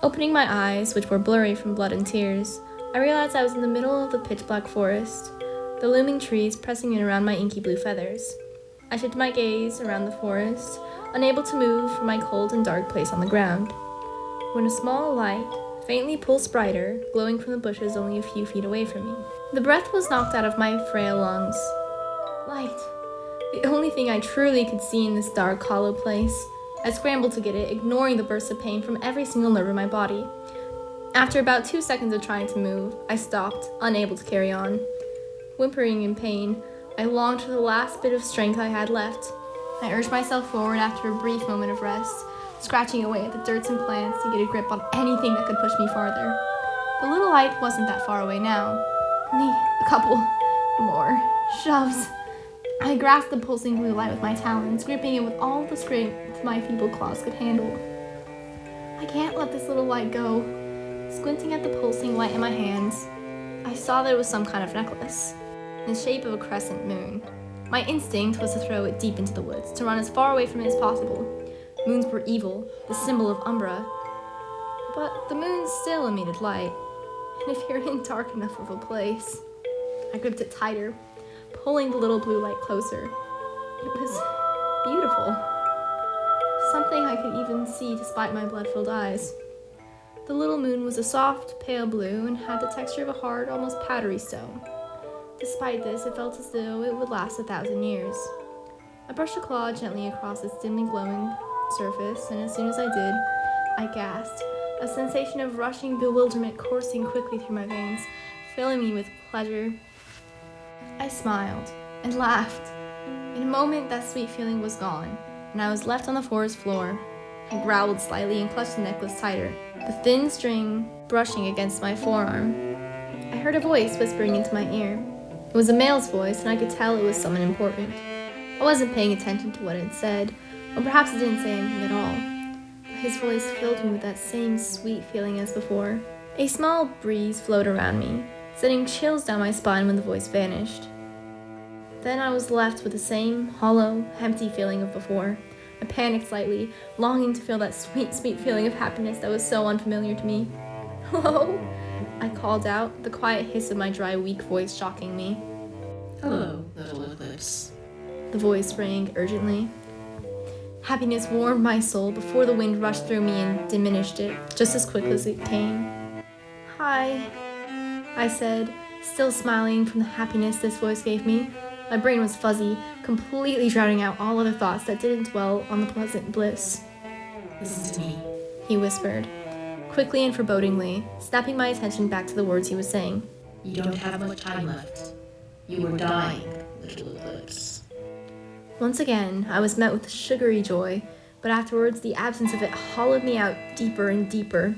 Opening my eyes, which were blurry from blood and tears, I realized I was in the middle of the pitch-black forest, the looming trees pressing in around my inky blue feathers. I shifted my gaze around the forest, unable to move from my cold and dark place on the ground, when a small light, faintly pulsed brighter, glowing from the bushes only a few feet away from me. The breath was knocked out of my frail lungs. Light. The only thing I truly could see in this dark, hollow place. I scrambled to get it, ignoring the bursts of pain from every single nerve in my body. After about 2 seconds of trying to move, I stopped, unable to carry on. Whimpering in pain, I longed for the last bit of strength I had left. I urged myself forward after a brief moment of rest, scratching away at the dirt and plants to get a grip on anything that could push me farther. The little light wasn't that far away now. Only a couple more shoves. I grasped the pulsing blue light with my talons, gripping it with all the strength my feeble claws could handle. I can't let this little light go. Squinting at the pulsing light in my hands, I saw that it was some kind of necklace, in the shape of a crescent moon. My instinct was to throw it deep into the woods, to run as far away from it as possible. Moons were evil, the symbol of Umbra. But the moon still emitted light, and if you're in dark enough of a place... I gripped it tighter, pulling the little blue light closer. It was beautiful. Something I could even see despite my blood-filled eyes. The little moon was a soft, pale blue and had the texture of a hard, almost powdery stone. Despite this, it felt as though it would last 1,000 years. I brushed a claw gently across its dimly glowing surface, and as soon as I did, I gasped, a sensation of rushing bewilderment coursing quickly through my veins, filling me with pleasure. I smiled and laughed. In a moment, that sweet feeling was gone, and I was left on the forest floor. I growled slightly and clutched the necklace tighter, the thin string brushing against my forearm. I heard a voice whispering into my ear. It was a male's voice, and I could tell it was someone important. I wasn't paying attention to what it said, or perhaps it didn't say anything at all. But his voice filled me with that same sweet feeling as before. A small breeze flowed around me, sending chills down my spine when the voice vanished. Then I was left with the same hollow, empty feeling of before. I panicked slightly, longing to feel that sweet, sweet feeling of happiness that was so unfamiliar to me. "Hello?" I called out, the quiet hiss of my dry, weak voice shocking me. "Hello, little eclipse." The voice rang urgently. Happiness warmed my soul before the wind rushed through me and diminished it, just as quick as it came. "Hi," I said, still smiling from the happiness this voice gave me. My brain was fuzzy, completely drowning out all other thoughts that didn't dwell on the pleasant bliss. "Listen to me," he whispered, quickly and forebodingly, snapping my attention back to the words he was saying. "You don't have much time left. You are dying, little eclipse." Once again, I was met with sugary joy, but afterwards the absence of it hollowed me out deeper and deeper.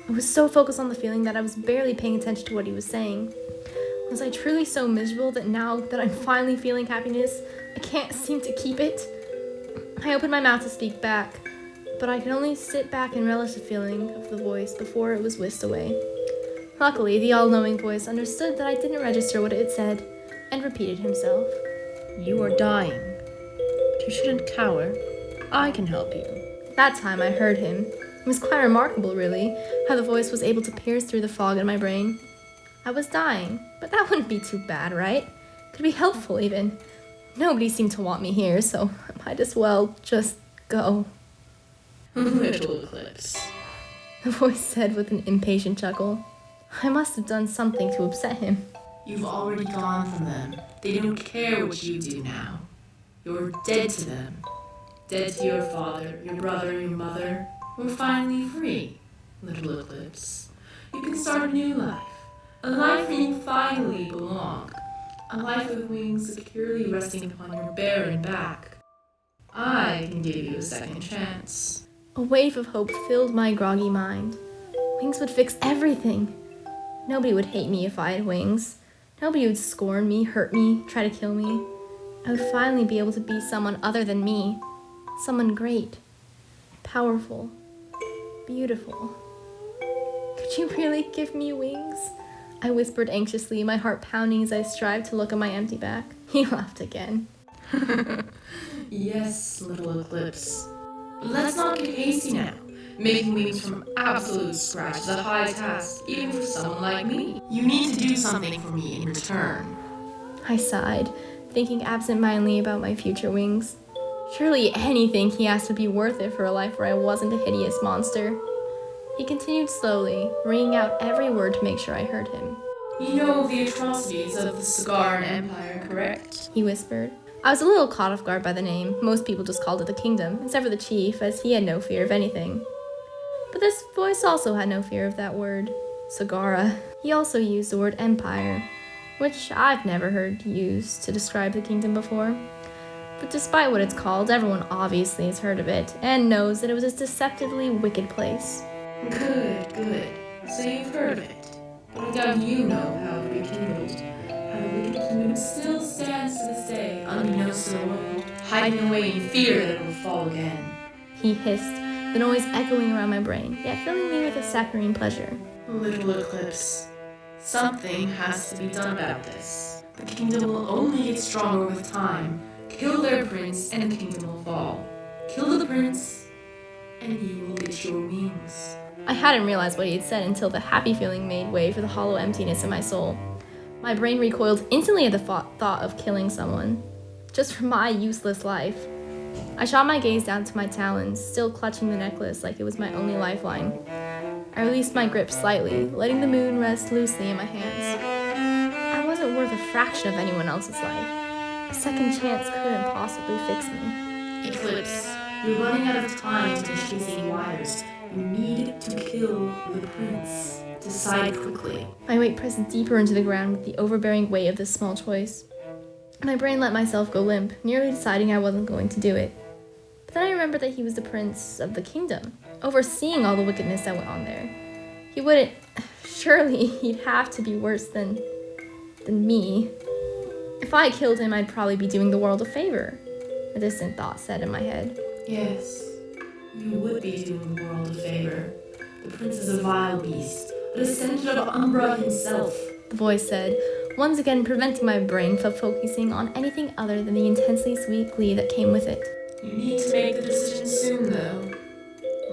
I was so focused on the feeling that I was barely paying attention to what he was saying. Was I truly so miserable that now that I'm finally feeling happiness, I can't seem to keep it? I opened my mouth to speak back, but I could only sit back and relish the feeling of the voice before it was whisked away. Luckily, the all-knowing voice understood that I didn't register what it said, and repeated himself. "You are dying, but you shouldn't cower. I can help you." That time I heard him. It was quite remarkable, really, how the voice was able to pierce through the fog in my brain. I was dying, but that wouldn't be too bad, right? Could be helpful, even. Nobody seemed to want me here, so I might as well just go. "Little eclipse," the voice said with an impatient chuckle. I must have done something to upset him. "You've already gone from them. They don't care what you do now. You're dead to them. Dead to your father, your brother, your mother. We're finally free, little eclipse. You can start a new life. A life where you finally belong. A life with wings securely resting upon your barren back. I can give you a second chance." A wave of hope filled my groggy mind. Wings would fix everything. Nobody would hate me if I had wings. Nobody would scorn me, hurt me, try to kill me. I would finally be able to be someone other than me. Someone great, powerful, beautiful. Could you really give me wings? I whispered anxiously, my heart pounding as I strived to look at my empty back. He laughed again. "Yes, little eclipse. But let's not get hasty now. Making wings from absolute scratch is a high task, even for someone like me. You need to do something for me in return. I sighed, thinking absent-mindedly about my future wings. Surely anything he asked would be worth it for a life where I wasn't a hideous monster. He continued slowly, ringing out every word to make sure I heard him. You know of the atrocities of the Sagaran Empire, correct? He whispered. I was a little caught off guard by the name. Most people just called it the kingdom, except for the chief, as he had no fear of anything. But this voice also had no fear of that word, Sagara. He also used the word empire, which I've never heard used to describe the kingdom before. But despite what it's called, everyone obviously has heard of it, and knows that it was a deceptively wicked place. Good, good. So you've heard of it. But I doubt you know how it rekindled. How the wicked kingdom still stands to this day, unbeknownst to the world, hiding away in fear that it will fall again. He hissed, the noise echoing around my brain, yet filling me with a saccharine pleasure. Little Eclipse, something has to be done about this. The kingdom will only get stronger with time. Kill their prince, and the kingdom will fall. Kill the prince, and you will get your wings. I hadn't realized what he had said until the happy feeling made way for the hollow emptiness in my soul. My brain recoiled instantly at the thought of killing someone, just for my useless life. I shot my gaze down to my talons, still clutching the necklace like it was my only lifeline. I released my grip slightly, letting the moon rest loosely in my hands. I wasn't worth a fraction of anyone else's life. A second chance couldn't possibly fix me. Eclipse, you're running out of time to be chasing wires. You need to kill the prince. Decide quickly. My weight pressed deeper into the ground with the overbearing weight of this small choice. My brain let myself go limp, nearly deciding I wasn't going to do it. But then I remembered that he was the prince of the kingdom, overseeing all the wickedness that went on there. He wouldn't... Surely he'd have to be worse than me. If I killed him, I'd probably be doing the world a favor, a distant thought said in my head. Yes, you would be doing the world a favor. The prince is a vile beast, a descendant of Umbra himself. The voice said, once again preventing my brain from focusing on anything other than the intensely sweet glee that came with it. You need to make the decision soon, though.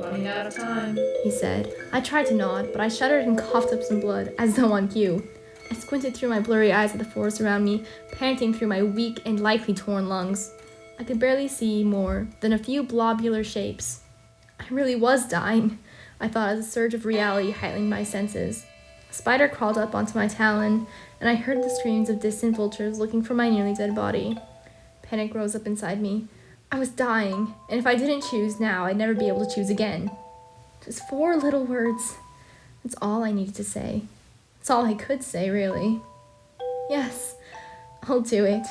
Running out of time, he said. I tried to nod, but I shuddered and coughed up some blood, as though on cue. I squinted through my blurry eyes at the forest around me, panting through my weak and likely torn lungs. I could barely see more than a few blobular shapes. I really was dying, I thought as a surge of reality heightening my senses. A spider crawled up onto my talon, and I heard the screams of distant vultures looking for my nearly dead body. Panic rose up inside me. I was dying, and if I didn't choose now, I'd never be able to choose again. Just 4 little words. That's all I needed to say. That's all I could say, really. Yes, I'll do it.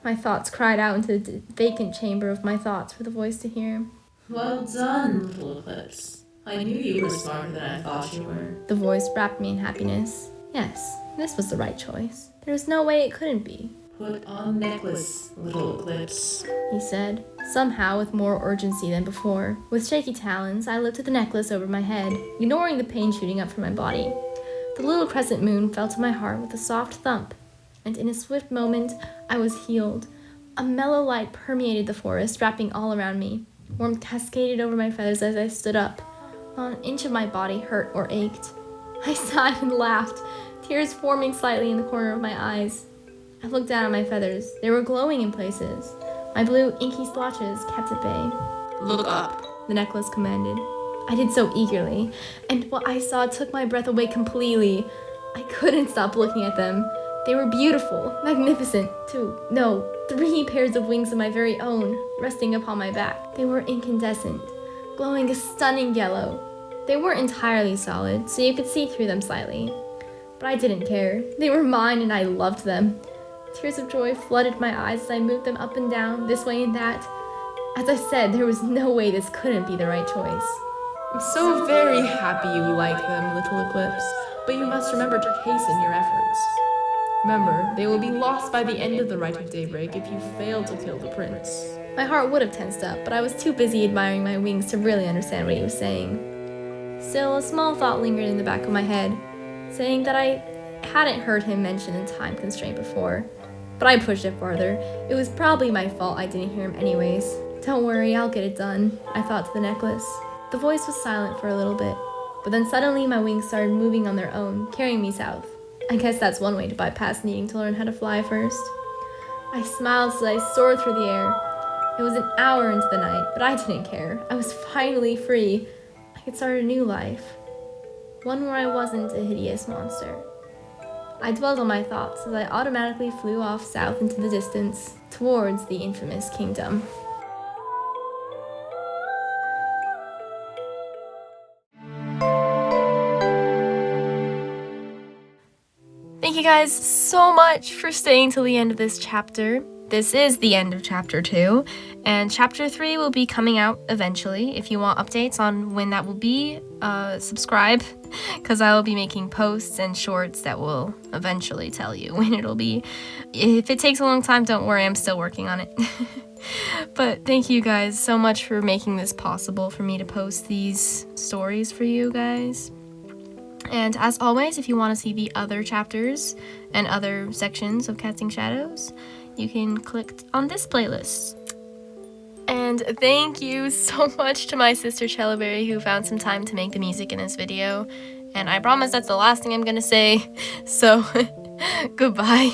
My thoughts cried out into the vacant chamber of my thoughts for the voice to hear. Well done, little Eclipse. I knew you were smarter than I thought you were. The voice wrapped me in happiness. Yes, this was the right choice. There was no way it couldn't be. Put on the necklace, little Eclipse, he said, somehow with more urgency than before. With shaky talons, I lifted the necklace over my head, ignoring the pain shooting up from my body. The little crescent moon fell to my heart with a soft thump, and in a swift moment, I was healed. A mellow light permeated the forest, wrapping all around me. Warmth cascaded over my feathers as I stood up. Not an inch of my body hurt or ached. I sighed and laughed, tears forming slightly in the corner of my eyes. I looked down at my feathers. They were glowing in places. My blue, inky splotches kept at bay. Look up, the necklace commanded. I did so eagerly, and what I saw took my breath away completely. I couldn't stop looking at them. They were beautiful, magnificent, 3 pairs of wings of my very own, resting upon my back. They were incandescent, glowing a stunning yellow. They weren't entirely solid, so you could see through them slightly. But I didn't care. They were mine, and I loved them. Tears of joy flooded my eyes as I moved them up and down, this way and that. As I said, there was no way this couldn't be the right choice. I'm so very happy you like them, little Eclipse, but you must remember to hasten your efforts. Remember, they will be lost by the end of the Rite of Daybreak if you fail to kill the prince. My heart would have tensed up, but I was too busy admiring my wings to really understand what he was saying. Still, a small thought lingered in the back of my head, saying that I hadn't heard him mention a time constraint before. But I pushed it farther. It was probably my fault I didn't hear him anyways. Don't worry, I'll get it done, I thought to the necklace. The voice was silent for a little bit, but then suddenly my wings started moving on their own, carrying me south. I guess that's one way to bypass needing to learn how to fly first. I smiled as I soared through the air. It was an hour into the night, but I didn't care. I was finally free. I could start a new life. One where I wasn't a hideous monster. I dwelled on my thoughts as I automatically flew off south into the distance, towards the infamous kingdom. Thank you guys so much for staying till the end of this chapter. This is the end of chapter 2, and chapter 3 will be coming out eventually. If you want updates on when that will be, subscribe, because I will be making posts and shorts that will eventually tell you when it'll be. If it takes a long time, don't worry, I'm still working on it. But thank you guys so much for making this possible for me to post these stories for you guys. And as always, if you want to see the other chapters and other sections of Casting Shadows, you can click on this playlist. And thank you so much to my sister Chellaberry, who found some time to make the music in this video. And I promise that's the last thing I'm gonna say, so goodbye.